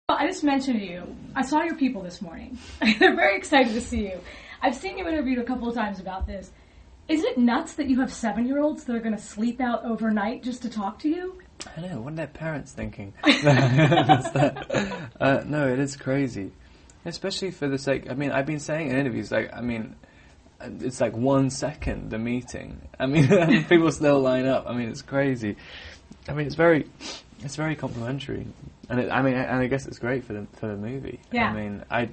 I just mentioned to you, I saw your people this morning. They're very excited to see you. I've seen you interviewed a couple of times about this. Is it nuts that you have 7-year-olds that are going to sleep out overnight just to talk to you? I know, what are their parents thinking? No, it is crazy. Especially for the sake, I mean, I've been saying in interviews, like, I mean, it's like 1 second, the meeting. I mean, people still line up. I mean, it's crazy. I mean, it's very complimentary. And I guess it's great for the movie. Yeah. I mean, I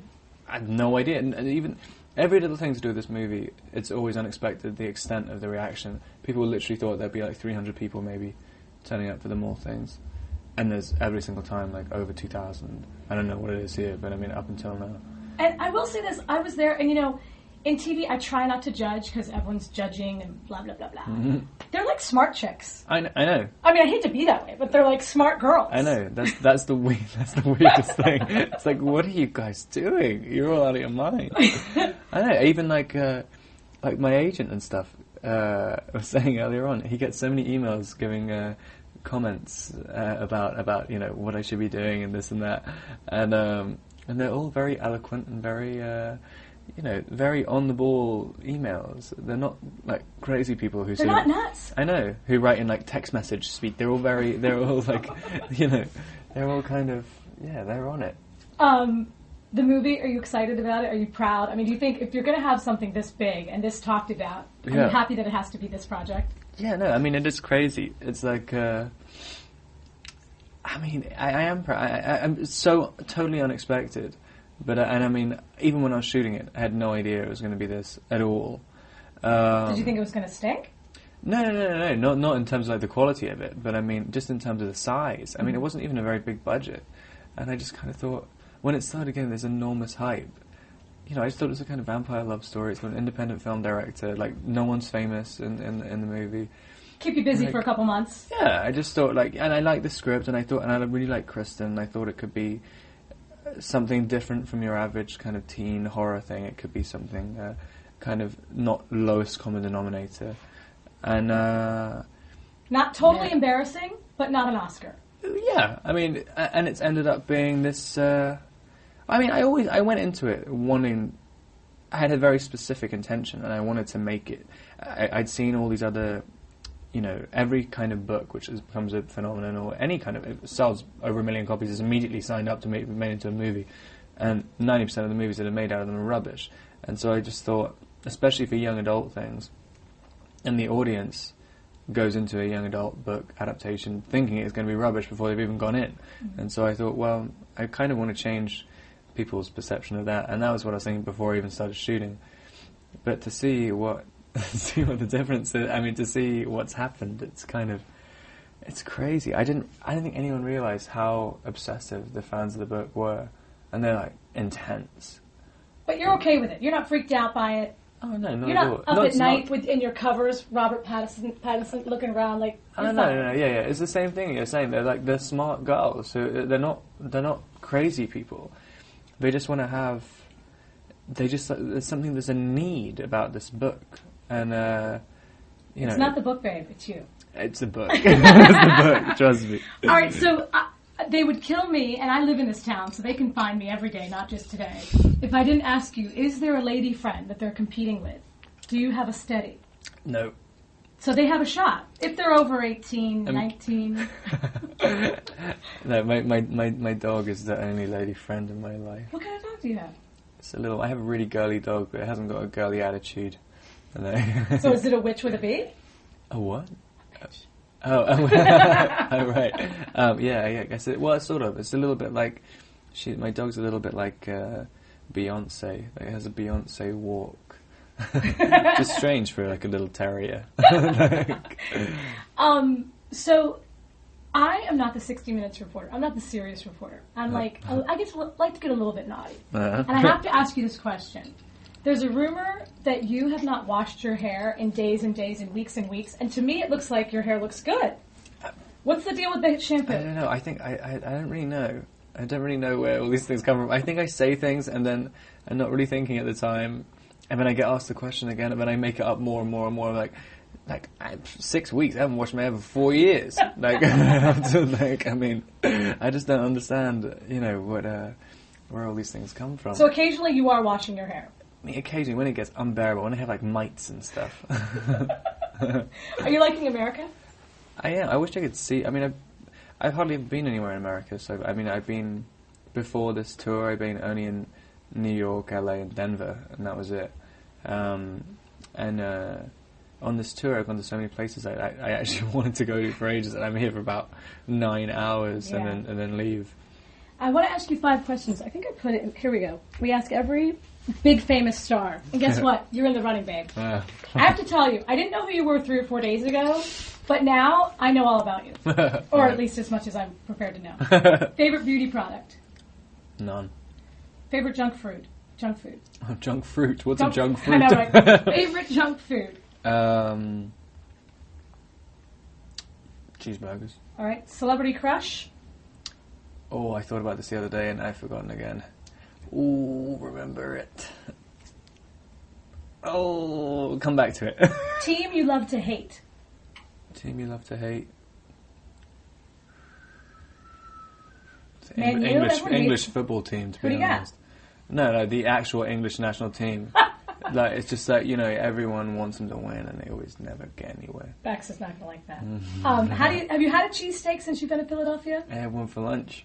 had no idea, and even every little thing to do with this movie, it's always unexpected. The extent of the reaction, people literally thought there'd be like 300 people maybe turning up for the More things, and there's every single time like over 2,000. I don't know what it is here, but I mean up until now. And I will say this: I was there, and in TV, I try not to judge because everyone's judging and blah, blah, blah, blah. Mm-hmm. They're like smart chicks. I know. I mean, I hate to be that way, but they're like smart girls. I know. That's the weirdest thing. It's like, what are you guys doing? You're all out of your mind. I know. Even like my agent and stuff was saying earlier on, he gets so many emails giving comments about what I should be doing and this and that, and they're all very eloquent and very. Very on the ball emails. They're not like crazy people who. They're not nuts. I know, who write in like text message speak. They're all like, they're all kind of they're on it. The movie, are you excited about it? Are you proud? I mean, do you think if you're going to have something this big and this talked about, are you happy that it has to be this project? Yeah, no, I mean it is crazy. It's like, I am proud. I'm so totally unexpected. But and I mean, even when I was shooting it, I had no idea it was going to be this at all. Did you think it was going to stink? No. Not in terms of like the quality of it, but I mean, just in terms of the size. I mean, it wasn't even a very big budget, and I just kind of thought when it started getting this enormous hype, I just thought it was a kind of vampire love story. It's got an independent film director, like no one's famous in the movie. Keep you busy for a couple months. Yeah, I just thought and I liked the script, and I really liked Kristen. And I thought it could be something different from your average kind of teen horror thing. It could be something kind of not lowest common denominator, and not totally embarrassing, but not an Oscar. Yeah, I mean, and it's ended up being this. I went into it wanting. I had a very specific intention, and I wanted to make it. I'd seen all these other. Every kind of book which becomes a phenomenon, or any kind of, it sells over 1 million copies, is immediately signed up to be made into a movie, and 90% of the movies that are made out of them are rubbish. And so I just thought, especially for young adult things, and the audience goes into a young adult book adaptation thinking it's going to be rubbish before they've even gone in. Mm-hmm. And so I thought, well, I kind of want to change people's perception of that, and that was what I was thinking before I even started shooting. But to see what the difference is, I mean, to see what's happened, it's crazy. I didn't think anyone realised how obsessive the fans of the book were, and they're like intense. But you're okay with it. You're not freaked out by it. Oh no, not you're at not all. up at night in your covers, Robert Pattinson looking around like. Oh no, yeah. It's the same thing you're saying. They're smart girls. So they're not crazy people. They just want to have. There's something. There's a need about this book. And, It's not the book, babe. It's you. It's the book. It's the book. Trust me. All right, so they would kill me, and I live in this town, so they can find me every day, not just today. If I didn't ask you, is there a lady friend that they're competing with? Do you have a steady? No. So they have a shot. If they're over 18, 19. No, my dog is the only lady friend in my life. What kind of dog do you have? I have a really girly dog, but it hasn't got a girly attitude. So is it a witch with a B? A what? Oh, right. I guess it's sort of. It's a little bit like my dog's a little bit like Beyonce. It has a Beyonce walk. Just strange for like a little terrier. So I am not the 60 Minutes reporter. I'm not the serious reporter. I'm like I guess like to get a little bit naughty, and I have to ask you this question. There's a rumor that you have not washed your hair in days and days and weeks, and to me it looks like your hair looks good. What's the deal with the shampoo? I don't know. I think I don't really know. I don't really know where all these things come from. I think I say things and then I'm not really thinking at the time, and then I get asked the question again, and then I make it up more and more and more. I'm like, like 6 weeks. I haven't washed my hair for 4 years. Like, I mean, I just don't understand, where all these things come from. So occasionally you are washing your hair. I mean, occasionally when it gets unbearable, when I have like mites and stuff. Are you liking America? I am. I wish I could see. I mean, I've hardly been anywhere in America. So I mean, I've been before this tour. I've been only in New York, LA, and Denver, and that was it. On this tour, I've gone to so many places I actually wanted to go to for ages, and I'm here for about 9 hours and then leave. I want to ask you 5 questions. I think I put it. Here we go. We ask every big famous star, and guess what? You're in the running, babe. I have to tell you, I didn't know who you were 3 or 4 days ago, but now I know all about you, or at least as much as I'm prepared to know. Favorite beauty product? None. Favorite junk food? Junk food. Oh, junk fruit. What's a junk fruit? I know, right? Favorite junk food? Cheeseburgers. All right. Celebrity crush? Oh, I thought about this the other day and I've forgotten again. Ooh, remember it. Oh, come back to it. Team you love to hate? Team you love to hate? English football team, to be honest. No, the actual English national team. Like, it's just that, everyone wants them to win and they always never get anywhere. Bax is not going to like that. Have you had a cheesesteak since you've been in Philadelphia? I had one for lunch.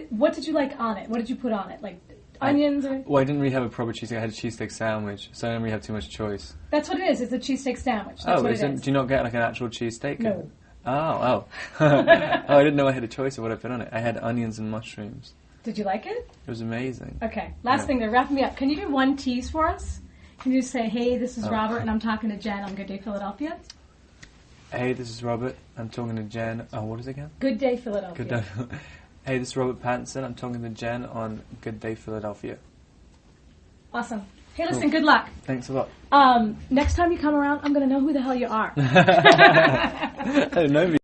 What did you like on it? What did you put on it? Like onions? I didn't really have a proper cheesesteak. I had a cheesesteak sandwich, so I didn't really have too much choice. That's what it is. It's a cheesesteak sandwich. That's what it is. Do you not get like an actual cheesesteak? No. Oh. I didn't know I had a choice of what I put on it. I had onions and mushrooms. Did you like it? It was amazing. Okay. Last thing, they're wrapping me up. Can you do one tease for us? Can you say, hey, this is Robert, and I'm talking to Jen on Good Day Philadelphia? Hey, this is Robert. I'm talking to Jen. Oh, what is it again? Good Day Philadelphia. Good Day. Hey, this is Robert Pattinson. I'm talking to Jen on Good Day Philadelphia. Awesome. Hey, listen, good luck. Thanks a lot. Next time you come around, I'm going to know who the hell you are. I don't know.